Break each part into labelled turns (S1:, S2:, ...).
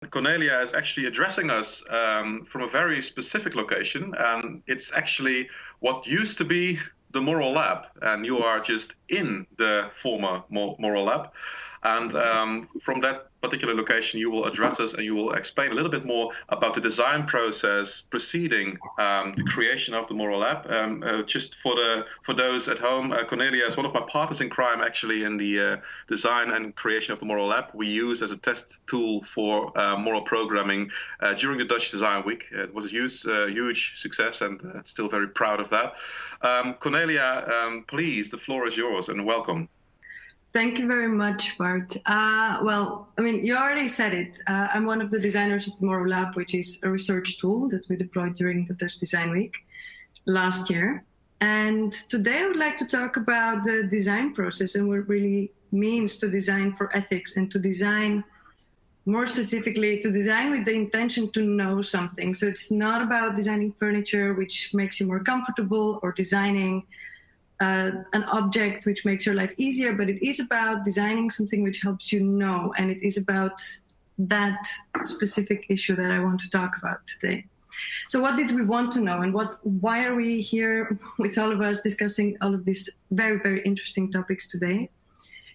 S1: Kornelia is actually addressing us from a very specific location. It's actually what used to be the Moral Lab, and you are just in the former Moral Lab. And from that particular location, you will address us and you will explain a little bit more about the design process preceding the creation of the Moral Lab. Just for those at home, Kornelia is one of my partners in crime, actually, in the design and creation of the Moral Lab. We use as a test tool for moral programming during the Dutch Design Week. It was a huge success, and still very proud of that. Kornelia, please, the floor is yours, and welcome.
S2: Thank you very much, Bart. Well, I mean, you already said it. I'm one of the designers of the Moral Lab, which is a research tool that we deployed during the Dutch Design Week last year. And today I would like to talk about the design process and what it really means to design for ethics, and to design, more specifically, to design with the intention to know something. So it's not about designing furniture which makes you more comfortable, or designing an object which makes your life easier, but it is about designing something which helps you know, and it is about that specific issue that I want to talk about today. So what did we want to know, and why are we here with all of us discussing all of these very, very interesting topics today?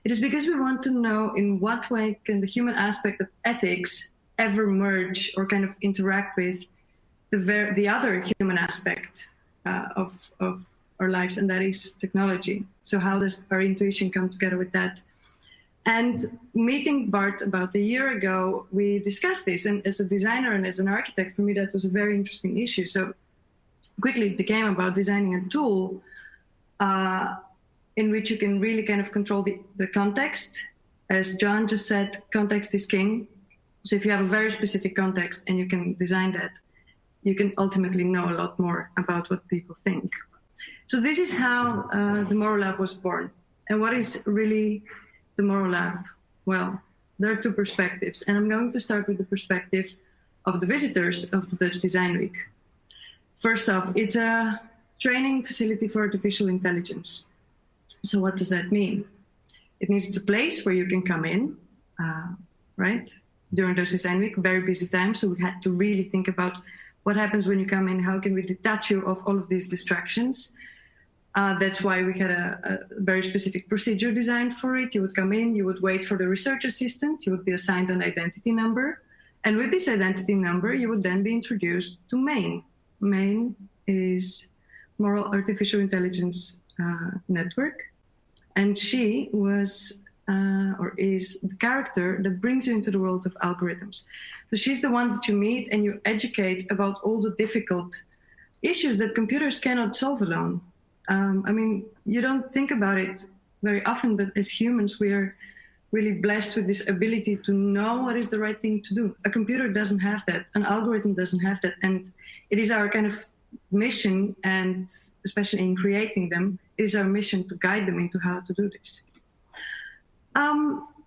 S2: It is because we want to know in what way can the human aspect of ethics ever merge or kind of interact with the other human aspect of our lives, and that is technology. So how does our intuition come together with that? And meeting Bart about a year ago, we discussed this, and as a designer and as an architect, for me that was a very interesting issue. So quickly it became about designing a tool in which you can really kind of control the context. As John just said, context is king. So if you have a very specific context and you can design that, you can ultimately know a lot more about what people think. So this is how the Moral Lab was born. And what is really the Moral Lab? Well, there are two perspectives, and I'm going to start with the perspective of the visitors of the Dutch Design Week. First off, it's a training facility for artificial intelligence. So what does that mean? It means it's a place where you can come in, right? During Dutch Design Week, very busy time, so we had to really think about what happens when you come in, how can we detach you of all of these distractions? That's why we had a very specific procedure designed for it. You would come in, you would wait for the research assistant, you would be assigned an identity number. And with this identity number, you would then be introduced to Main. Main is Moral Artificial Intelligence Network. And she was, or is the character that brings you into the world of algorithms. So she's the one that you meet and you educate about all the difficult issues that computers cannot solve alone. I mean, you don't think about it very often, but as humans, we are really blessed with this ability to know what is the right thing to do. A computer doesn't have that. An algorithm doesn't have that. And it is our kind of mission, and especially in creating them, it is our mission to guide them into how to do this.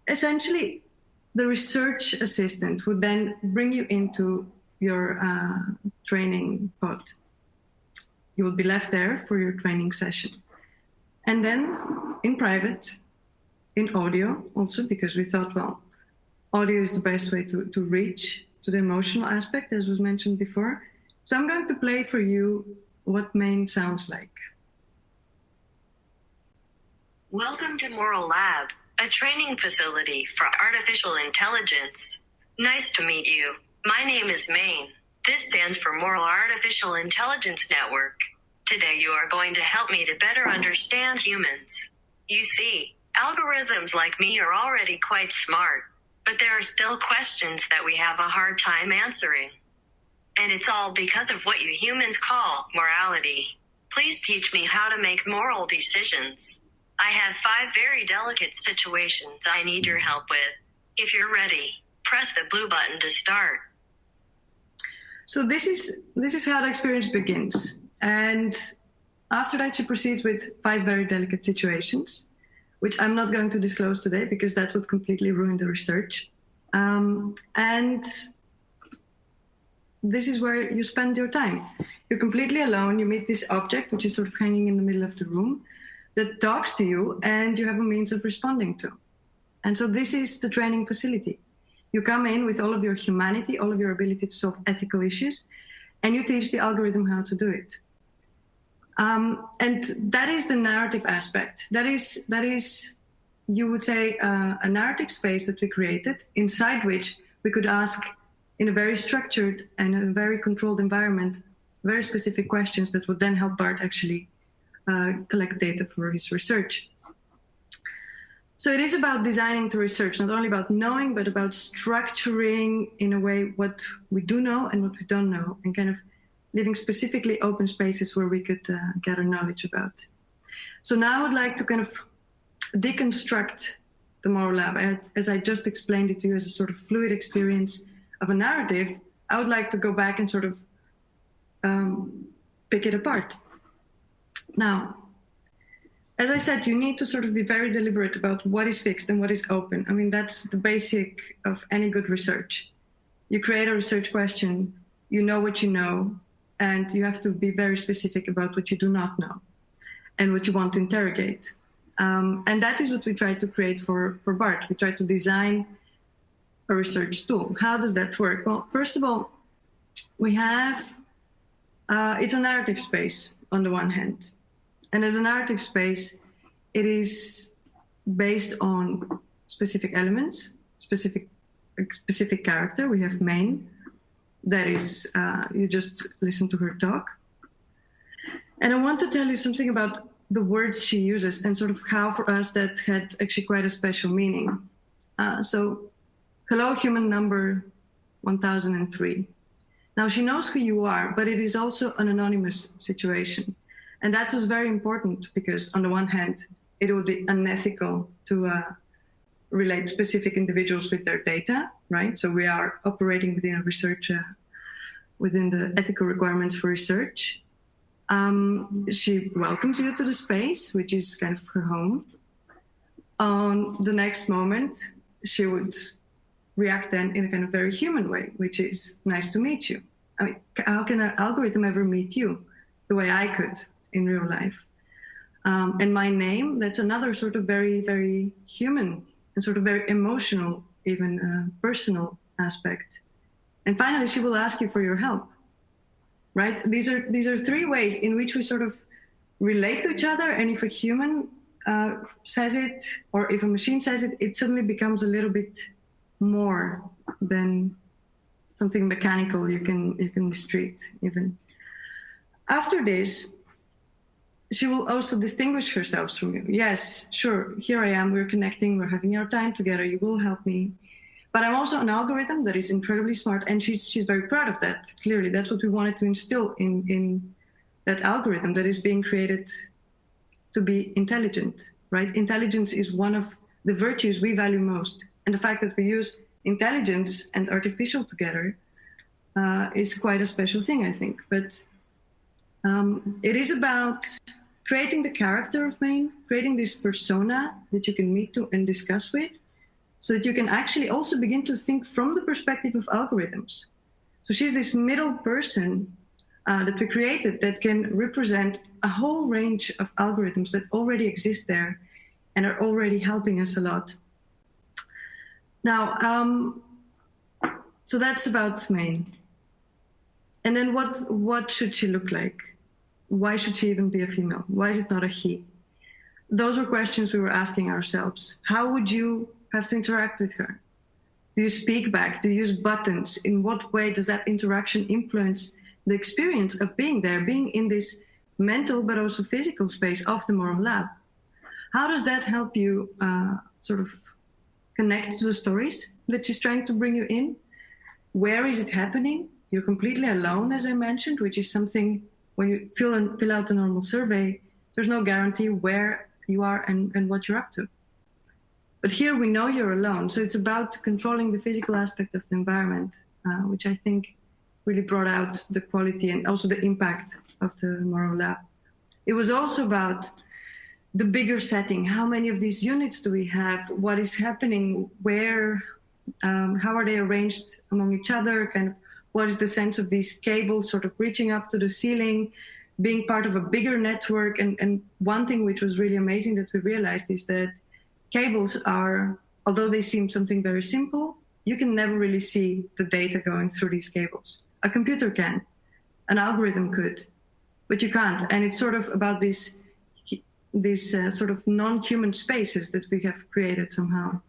S2: Essentially, the research assistant would then bring you into your training pod. You will be left there for your training session. And then in private, in audio also, because we thought, well, audio is the best way to reach to the emotional aspect, as was mentioned before. So I'm going to play for you what Main sounds like.
S3: Welcome to Moral Lab, a training facility for artificial intelligence. Nice to meet you. My name is Main. This stands for Moral Artificial Intelligence Network. Today you are going to help me to better understand humans. You see, algorithms like me are already quite smart, but there are still questions that we have a hard time answering. And it's all because of what you humans call morality. Please teach me how to make moral decisions. I have 5 very delicate situations I need your help with. If you're ready, press the blue button to start.
S2: So this is how the experience begins. And after that, she proceeds with 5 very delicate situations, which I'm not going to disclose today because that would completely ruin the research. And this is where you spend your time. You're completely alone. You meet this object, which is sort of hanging in the middle of the room, that talks to you, and you have a means of responding to. And so this is the training facility. You come in with all of your humanity, all of your ability to solve ethical issues, and you teach the algorithm how to do it. And that is the narrative aspect. That is, you would say, a narrative space that we created, inside which we could ask, in a very structured and a very controlled environment, very specific questions that would then help Bart actually collect data for his research. So it is about designing to research, not only about knowing, but about structuring in a way what we do know and what we don't know, and kind of leaving specifically open spaces where we could gather knowledge about. So now I would like to kind of deconstruct the moral lab. As I just explained it to you as a sort of fluid experience of a narrative, I would like to go back and sort of pick it apart. Now, as I said, you need to sort of be very deliberate about what is fixed and what is open. I mean, that's the basic of any good research. You create a research question, you know what you know, and you have to be very specific about what you do not know and what you want to interrogate. And that is what we try to create for Bart. We try to design a research tool. How does that work? Well, first of all, we have, it's a narrative space on the one hand. And as a narrative space, it is based on specific elements, specific character. We have Main. That is, you just listen to her talk. And I want to tell you something about the words she uses and sort of how for us that had actually quite a special meaning. So, hello, human number 1003. Now, she knows who you are, but it is also an anonymous situation. And that was very important because, on the one hand, it would be unethical to relate specific individuals with their data, right? So we are operating within a research, within the ethical requirements for research. She welcomes you to the space, which is kind of her home. On the next moment, she would react then in a kind of very human way, which is nice to meet you. I mean, how can an algorithm ever meet you the way I could in real life? And my name, that's another sort of very, very human and sort of very emotional, even personal aspect. And finally, she will ask you for your help, right? These are three ways in which we sort of relate to each other. And if a human says it, or if a machine says it, it suddenly becomes a little bit more than something mechanical you can mistreat even. After this, she will also distinguish herself from you. Yes, sure, here I am, we're connecting, we're having our time together, you will help me. But I'm also an algorithm that is incredibly smart, and she's very proud of that, clearly. That's what we wanted to instill in that algorithm that is being created to be intelligent, right? Intelligence is one of the virtues we value most. And the fact that we use intelligence and artificial together is quite a special thing, I think. But it is about creating the character of Main, creating this persona that you can meet to and discuss with, so that you can actually also begin to think from the perspective of algorithms. So she's this middle person that we created that can represent a whole range of algorithms that already exist there and are already helping us a lot. Now, so that's about Main. And then what should she look like? Why should she even be a female? Why is it not a he? Those were questions we were asking ourselves. How would you have to interact with her? Do you speak back? Do you use buttons? In what way does that interaction influence the experience of being there, being in this mental but also physical space of the Moral Lab? How does that help you sort of connect to the stories that she's trying to bring you in? Where is it happening? You're completely alone, as I mentioned, which is something when you fill out a normal survey, there's no guarantee where you are and what you're up to. But here we know you're alone. So it's about controlling the physical aspect of the environment, which I think really brought out the quality and also the impact of the Moral Lab. It was also about the bigger setting. How many of these units do we have? What is happening? Where? How are they arranged among each other? Kind of what is the sense of these cables sort of reaching up to the ceiling, being part of a bigger network? And one thing which was really amazing that we realized is that cables are, although they seem something very simple, you can never really see the data going through these cables. A computer can, an algorithm could, but you can't. And it's sort of about these sort of non-human spaces that we have created somehow.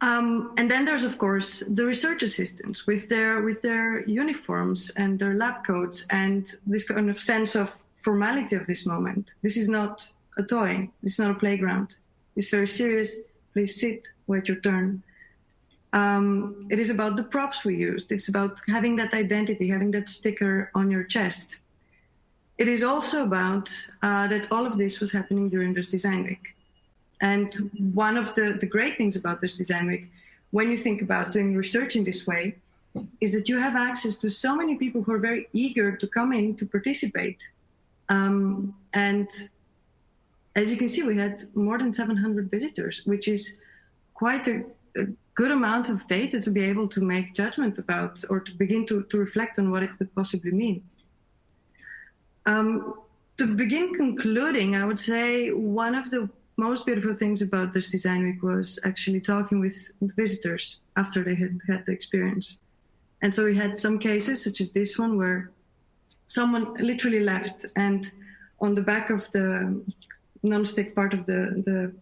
S2: And then there's, of course, the research assistants with their uniforms and their lab coats and this kind of sense of formality of this moment. This is not a toy. This is not a playground. It's very serious. Please sit, wait your turn. It is about the props we used. It's about having that identity, having that sticker on your chest. It is also about that all of this was happening during this design week. And one of the great things about this design week, when you think about doing research in this way, is that you have access to so many people who are very eager to come in to participate. And as you can see, we had more than 700 visitors, which is quite a good amount of data to be able to make judgment about or to begin to reflect on what it could possibly mean. To begin concluding, I would say one of the most beautiful things about this design week was actually talking with visitors after they had the experience. And so we had some cases, such as this one, where someone literally left, and on the back of the non-stick part of their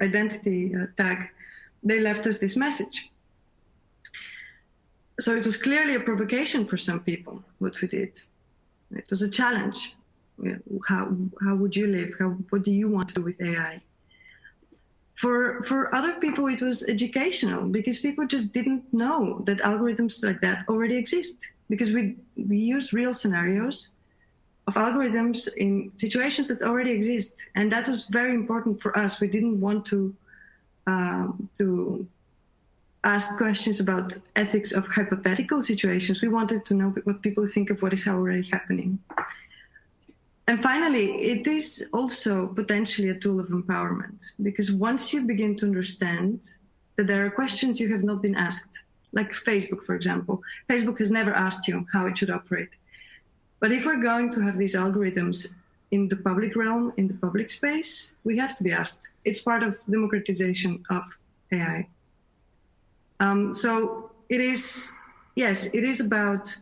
S2: identity tag, they left us this message. So it was clearly a provocation for some people, what we did. It was a challenge. How would you live? What do you want to do with AI? For other people, it was educational, because people just didn't know that algorithms like that already exist. Because we use real scenarios of algorithms in situations that already exist, and that was very important for us. We didn't want to ask questions about ethics of hypothetical situations. We wanted to know what people think of what is already happening. And finally, it is also potentially a tool of empowerment, because once you begin to understand that there are questions you have not been asked, like Facebook, for example. Facebook has never asked you how it should operate. But if we're going to have these algorithms in the public realm, in the public space, we have to be asked. It's part of democratization of AI. So it is, yes, it is about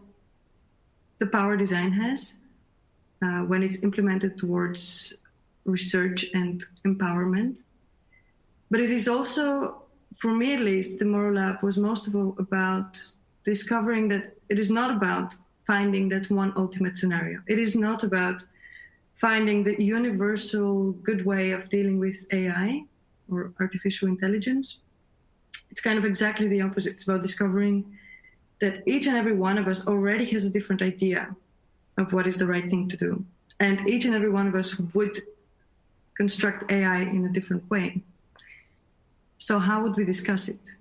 S2: the power design has when it's implemented towards research and empowerment. But it is also, for me at least, the Moral Lab was most of all about discovering that it is not about finding that one ultimate scenario. It is not about finding the universal good way of dealing with AI or artificial intelligence. It's kind of exactly the opposite. It's about discovering that each and every one of us already has a different idea of what is the right thing to do. And each and every one of us would construct AI in a different way. So how would we discuss it?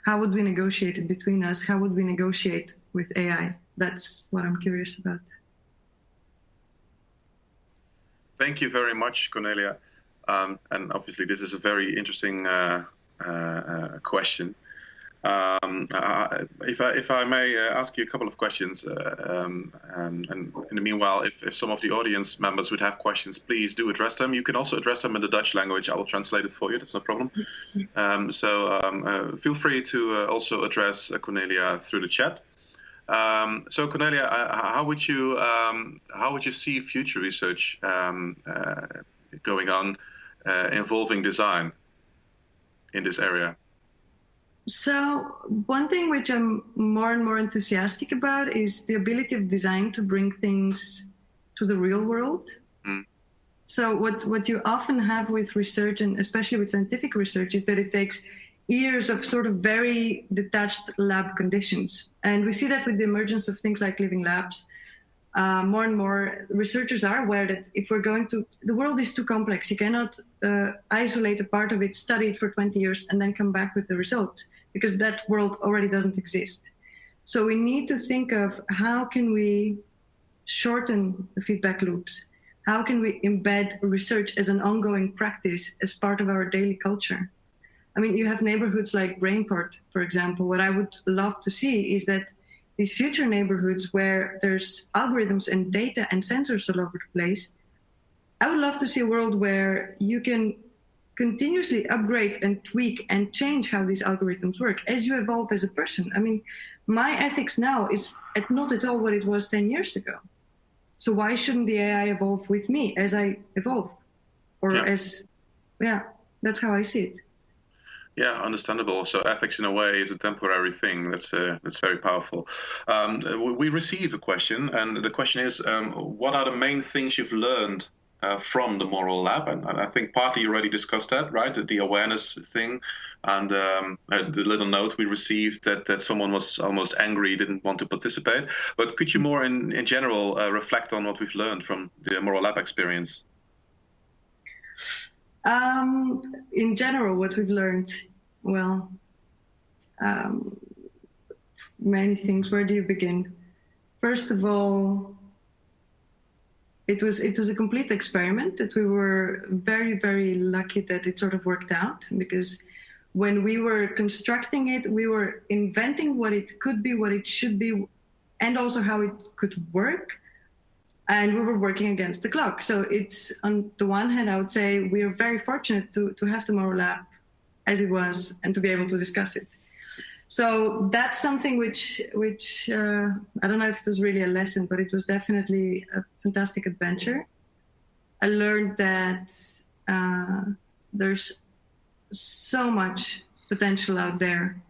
S2: How would we negotiate it between us? How would we negotiate with AI? That's what I'm curious about.
S1: Thank you very much, Kornelia. And obviously, this is a very interesting question. If I may ask you a couple of questions, and in the meanwhile, if some of the audience members would have questions, please do address them. You can also address them in the Dutch language. I will translate it for you. That's no problem. So feel free to also address Kornelia through the chat. So Kornelia, how would you see future research going on involving design in this area?
S2: So one thing which I'm more and more enthusiastic about is the ability of design to bring things to the real world. Mm. So what you often have with research, and especially with scientific research, is that it takes years of sort of very detached lab conditions. And we see that with the emergence of things like living labs. More and more researchers are aware that if we're going to, the world is too complex. You cannot isolate a part of it, study it for 20 years, and then come back with the results, because that world already doesn't exist. So we need to think of how can we shorten the feedback loops? How can we embed research as an ongoing practice as part of our daily culture? I mean, you have neighborhoods like Brainport, for example. What I would love to see is that these future neighborhoods where there's algorithms and data and sensors all over the place, I would love to see a world where you can continuously upgrade and tweak and change how these algorithms work as you evolve as a person. I mean, my ethics now is not at all what it was 10 years ago. So why shouldn't the AI evolve with me as I evolve? Or that's how I see it.
S1: Yeah, understandable. So ethics, in a way, is a temporary thing. That's very powerful. We received a question, and the question is, what are the main things you've learned from the Moral Lab? And I think partly you already discussed that, right? The awareness thing, and the little note we received that someone was almost angry, didn't want to participate. But could you more in general reflect on what we've learned from the Moral Lab experience?
S2: In general, what we've learned, well, many things. Where do you begin? First of all, it was a complete experiment that we were very, very lucky that it sort of worked out, because when we were constructing it, we were inventing what it could be, what it should be, and also how it could work. And we were working against the clock. So it's, on the one hand, I would say we are very fortunate to have the Moral Lab as it was and to be able to discuss it. So that's something which I don't know if it was really a lesson, but it was definitely a fantastic adventure. I learned that there's so much potential out there.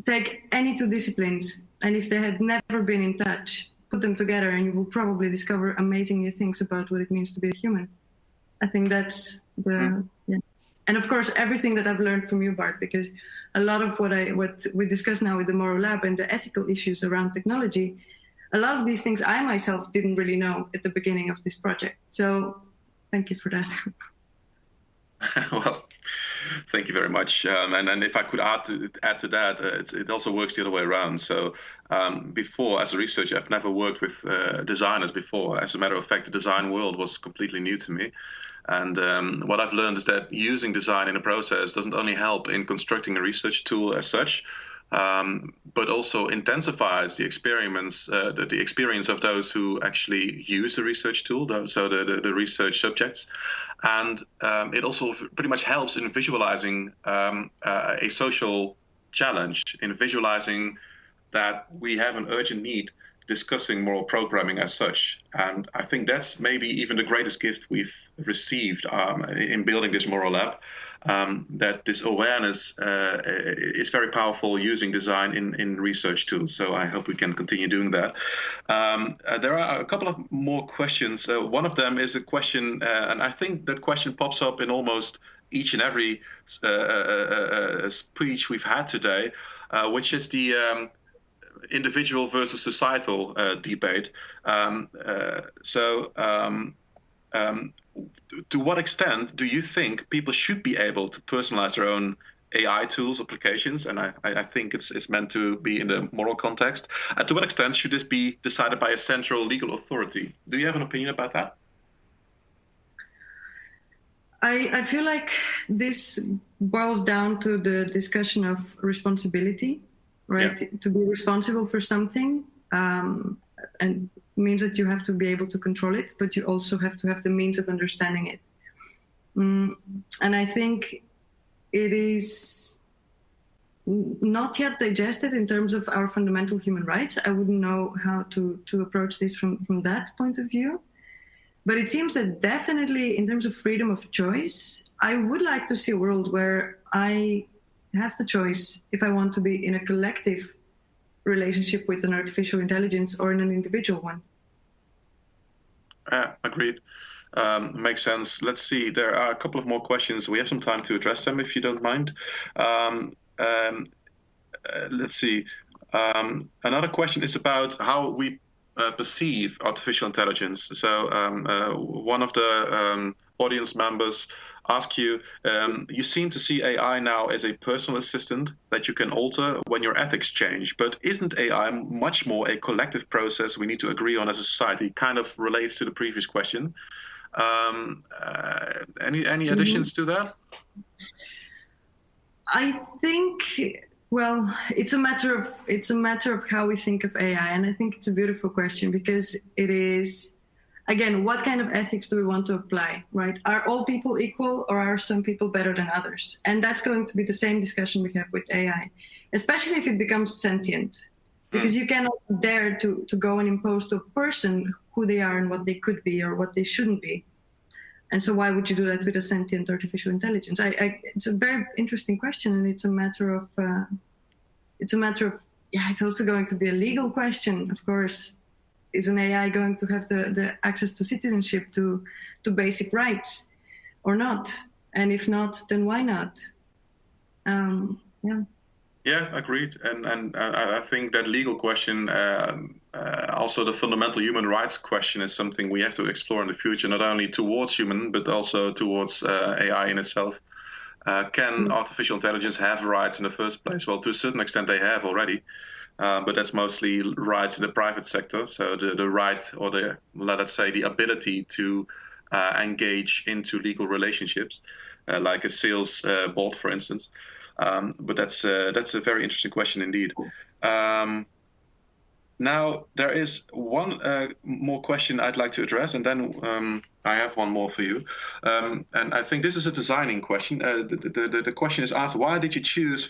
S2: Take any two disciplines, and if they had never been in touch, put them together and you will probably discover amazing new things about what it means to be a human. I think that's And of course, everything that I've learned from you, Bart, because a lot of what we discuss now with the Moral Lab and the ethical issues around technology, a lot of these things I myself didn't really know at the beginning of this project. So thank you for that.
S1: Well, thank you very much. And if I could add to that, it also works the other way around. So before, as a researcher, I've never worked with designers before. As a matter of fact, the design world was completely new to me. And what I've learned is that using design in a process doesn't only help in constructing a research tool as such, but also intensifies the experiments, the experience of those who actually use the research tool, so the research subjects. And it also pretty much helps in visualizing a social challenge, in visualizing that we have an urgent need discussing moral programming as such. And I think that's maybe even the greatest gift we've received in building this Moral Lab, that this awareness is very powerful using design in research tools. So I hope we can continue doing that. There are a couple of more questions. One of them is a question, and I think that question pops up in almost each and every speech we've had today, which is the individual versus societal debate. To what extent do you think people should be able to personalize their own AI tools, applications? And I think it's meant to be in the moral context. To what extent should this be decided by a central legal authority? Do you have an opinion about that?
S2: I feel like this boils down to the discussion of responsibility, right? Yeah. To be responsible for something, and means that you have to be able to control it, but you also have to have the means of understanding it. And I think it is not yet digested in terms of our fundamental human rights. I wouldn't know how to approach this from that point of view. But it seems that definitely in terms of freedom of choice, I would like to see a world where I have the choice if I want to be in a collective relationship with an artificial intelligence or in an individual one.
S1: Agreed. Makes sense. Let's see. There are a couple of more questions. We have some time to address them, if you don't mind. Let's see. Another question is about how we perceive artificial intelligence. So one of the audience members ask you, you seem to see AI now as a personal assistant that you can alter when your ethics change, but isn't AI much more a collective process we need to agree on as a society? Kind of relates to the previous question. Any additions to that?
S2: I think, well, it's a matter of how we think of AI, and I think it's a beautiful question because it is. again, what kind of ethics do we want to apply, right? Are all people equal, or are some people better than others? And that's going to be the same discussion we have with AI, especially if it becomes sentient, because you cannot dare to go and impose to a person who they are and what they could be or what they shouldn't be. And so why would you do that with a sentient artificial intelligence? It's a very interesting question, and it's a matter of, it's also going to be a legal question, of course. Is an AI going to have the access to citizenship, to basic rights, or not? And if not, then why not?
S1: Yeah, agreed. And I think that legal question, also the fundamental human rights question, is something we have to explore in the future, not only towards human, but also towards AI in itself. Can artificial intelligence have rights in the first place? Well, to a certain extent, they have already. But that's mostly rights in the private sector. So the right, or let's say the ability to engage into legal relationships, like a sales bot, for instance. But that's a very interesting question indeed. Now, there is one more question I'd like to address, and then I have one more for you. And I think this is a designing question. The question is asked, why did you choose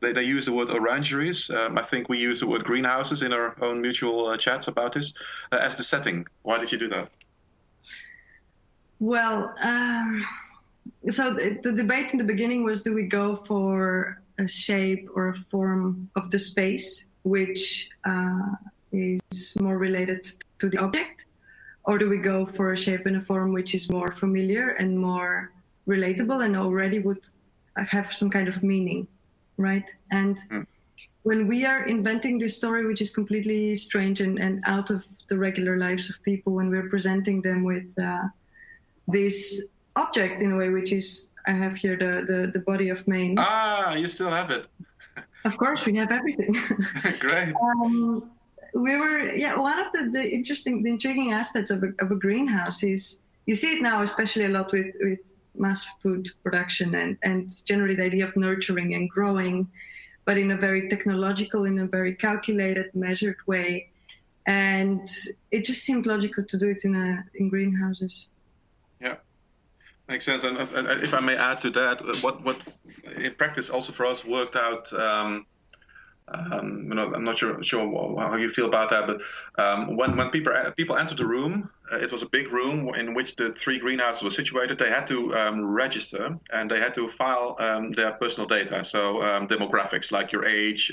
S1: they use the word orangeries. I think we use the word greenhouses in our own mutual chats about this, as the setting. Why did you do that?
S2: Well, so the debate in the beginning was, do we go for a shape or a form of the space, which is more related to the object, or do we go for a shape and a form which is more familiar and more relatable and already would have some kind of meaning, right? And when we are inventing this story, which is completely strange and out of the regular lives of people, when we're presenting them with this object in a way, which is, I have here the body of Maine.
S1: Ah, you still have it.
S2: Of course, we have everything.
S1: Great.
S2: One of the intriguing aspects of a greenhouse is, you see it now, especially a lot with mass food production and generally the idea of nurturing and growing, but in a very technological, in a very calculated, measured way. And it just seemed logical to do it in greenhouses. Yeah.
S1: Makes sense. And if I may add to that, what in practice also for us worked out, I'm not sure how you feel about that, but when people entered the room, it was a big room in which the 3 greenhouses were situated. They had to register, and they had to file their personal data, so demographics like your age,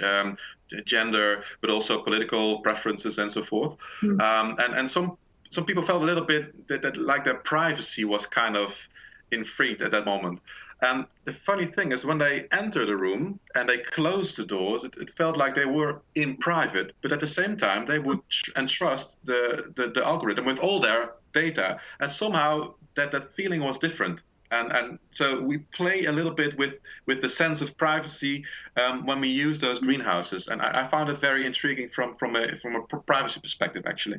S1: gender, but also political preferences and so forth. And some people felt a little bit that like their privacy was kind of infringed at that moment. And the funny thing is, when they enter the room and they close the doors, it felt like they were in private, but at the same time, they would entrust the algorithm with all their data. And somehow that feeling was different. And so we play a little bit with the sense of privacy when we use those greenhouses. And I found it very intriguing from a privacy perspective, actually.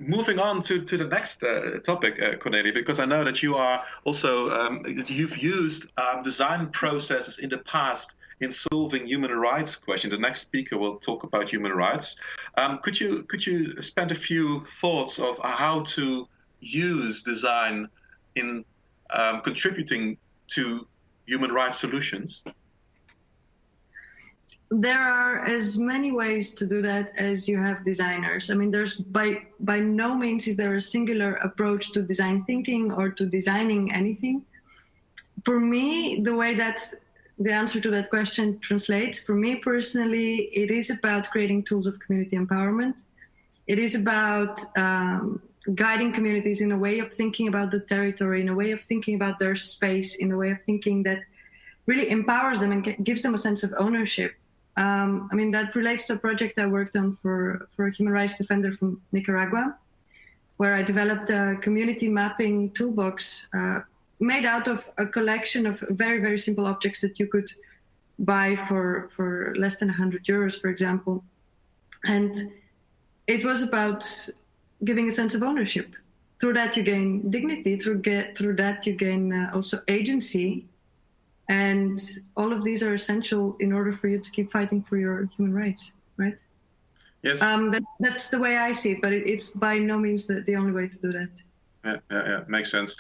S1: Moving on to the next topic, Kornelia, because I know that you are also, you've used design processes in the past in solving human rights questions. The next speaker will talk about human rights. Could you spend a few thoughts of how to use design in contributing to human rights solutions?
S2: There are as many ways to do that as you have designers. I mean, there's by no means is there a singular approach to design thinking or to designing anything. For me, the way that the answer to that question translates, for me personally, it is about creating tools of community empowerment. It is about guiding communities in a way of thinking about the territory, in a way of thinking about their space, in a way of thinking that really empowers them and gives them a sense of ownership. I mean, that relates to a project I worked on for a human rights defender from Nicaragua, where I developed a community mapping toolbox made out of a collection of very, very simple objects that you could buy for less than 100 euros, for example. And it was about giving a sense of ownership. Through that, you gain dignity. Through that, you gain also agency. And all of these are essential in order for you to keep fighting for your human rights, right?
S1: Yes.
S2: That's the way I see it, but it's by no means the only way to do that.
S1: Yeah, makes sense.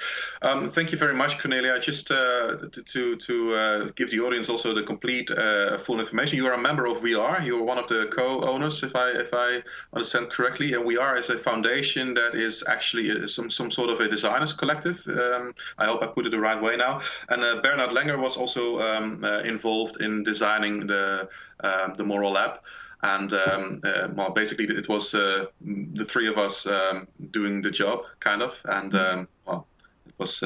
S1: Thank you very much, Kornelia. Just to give the audience also the complete full information. You are a member of We Are. You are one of the co-owners, if I understand correctly. And We Are is a foundation that is actually some sort of a designers collective. I hope I put it the right way now. And Bernard Langer was also involved in designing the Moral Lab. And well, basically, it was the three of us doing the job, kind of. And well, it was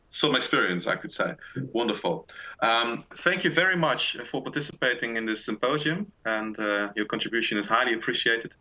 S1: some experience, I could say. Wonderful. Thank you very much for participating in this symposium, and your contribution is highly appreciated.